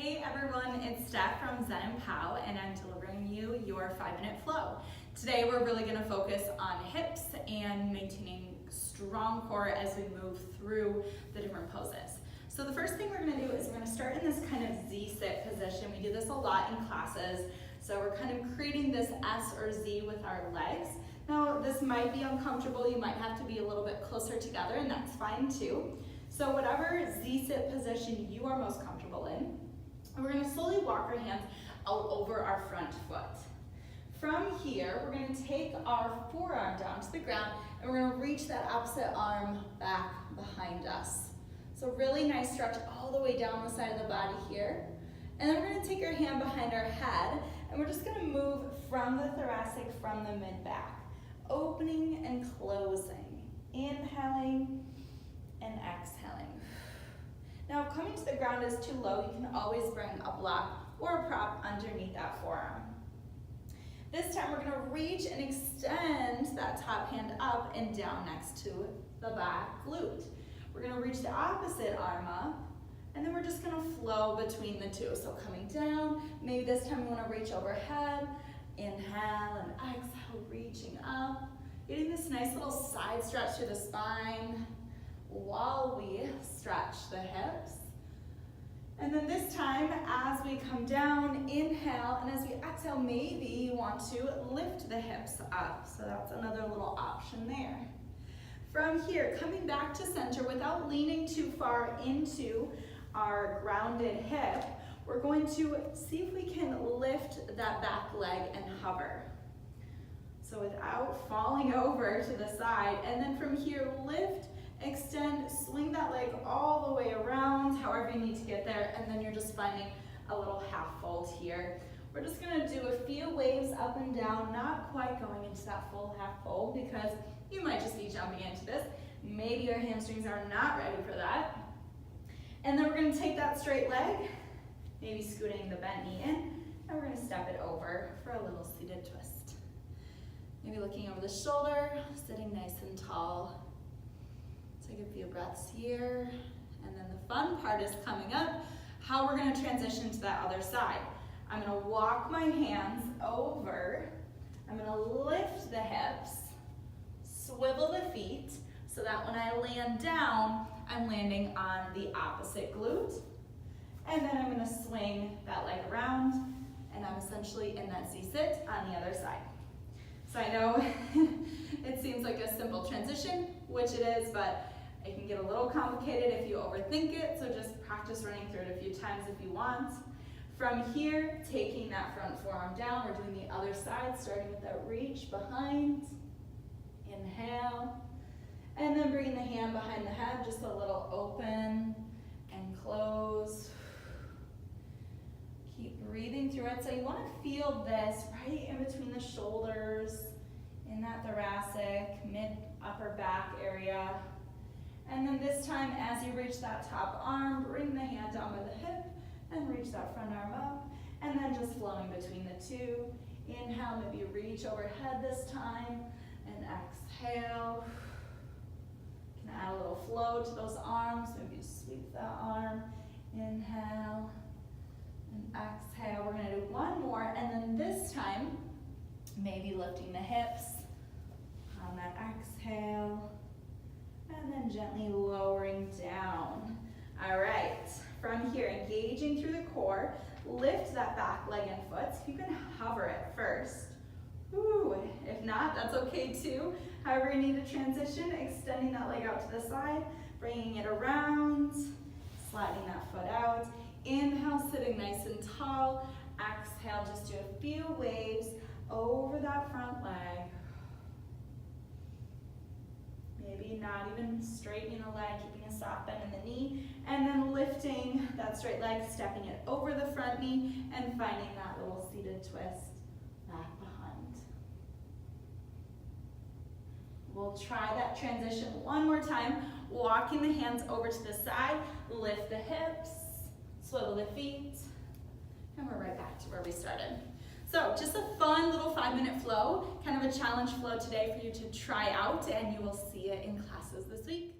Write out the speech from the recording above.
Hey everyone, it's Steph from Zen and Pow, and I'm delivering you your 5-minute flow. Today we're really going to focus on hips and maintaining strong core as we move through the different poses. So the first thing we're going to do is we're going to start in this kind of Z-sit position. We do this a lot in classes, so we're kind of creating this S or Z with our legs. Now this might be uncomfortable, you might have to be a little bit closer together, and that's fine too. So whatever Z-sit position you are most comfortable in, we're going to slowly walk our hands out over our front foot. From here, we're going to take our forearm down to the ground and we're going to reach that opposite arm back behind us. So really nice stretch all the way down the side of the body here. And then we're going to take our hand behind our head and we're just going to move from the thoracic, from the mid-back. Opening and closing. Inhaling and exhaling. Now, if coming to the ground is too low, you can always bring a block or a prop underneath that forearm. This time, we're going to reach and extend that top hand up and down next to the back glute. We're going to reach the opposite arm up, and then we're just going to flow between the two. So coming down, maybe this time we want to reach overhead, inhale and exhale, reaching up, getting this nice little side stretch through the spine, while we stretch the hips. And then this time, as we come down, inhale, and as we exhale, maybe you want to lift the hips up. So that's another little option there. From here, coming back to center without leaning too far into our grounded hip, we're going to see if we can lift that back leg and hover. So without falling over to the side, and then from here, lift, extend, swing that leg all the way around, however you need to get there, and then you're just finding a little half fold here. We're just gonna do a few waves up and down, not quite going into that full half fold because you might just be jumping into this. Maybe your hamstrings are not ready for that. And then we're gonna take that straight leg, maybe scooting the bent knee in, and we're gonna step it over for a little seated twist. Maybe looking over the shoulder, sitting nice and tall. Take a few breaths here, and then the fun part is coming up, how we're going to transition to that other side. I'm going to walk my hands over, I'm going to lift the hips, swivel the feet, so that when I land down, I'm landing on the opposite glute, and then I'm going to swing that leg around, and I'm essentially in that Z-sit on the other side. So I know it seems like a simple transition, which it is, but it can get a little complicated if you overthink it, so just practice running through it a few times if you want. From here, taking that front forearm down, we're doing the other side, starting with that reach behind. Inhale, and then bringing the hand behind the head, just a little open and close. Keep breathing through it. So you want to feel this right in between the shoulders, in that thoracic, mid-upper back area. And then this time, as you reach that top arm, bring the hand down by the hip and reach that front arm up. And then just flowing between the two. Inhale, maybe reach overhead this time. And exhale. You can add a little flow to those arms. Maybe sweep that arm. Inhale and exhale. We're going to do one more. And then this time, maybe lifting the hips on that exhale. And then gently lowering down. All right, from here, engaging through the core, lift that back leg and foot. You can hover it first. Ooh, if not, that's okay too. However you need to transition, extending that leg out to the side, bringing it around, sliding that foot out. Inhale, sitting nice and tall. Exhale, just do a few waves over that front leg. Maybe not even straightening the leg, keeping a soft bend in the knee, and then lifting that straight leg, stepping it over the front knee, and finding that little seated twist back behind. We'll try that transition one more time, walking the hands over to the side, lift the hips, swivel the feet, and we're right back to where we started. So just a fun little 5-minute flow, kind of a challenge flow today for you to try out, and you will see it in classes this week.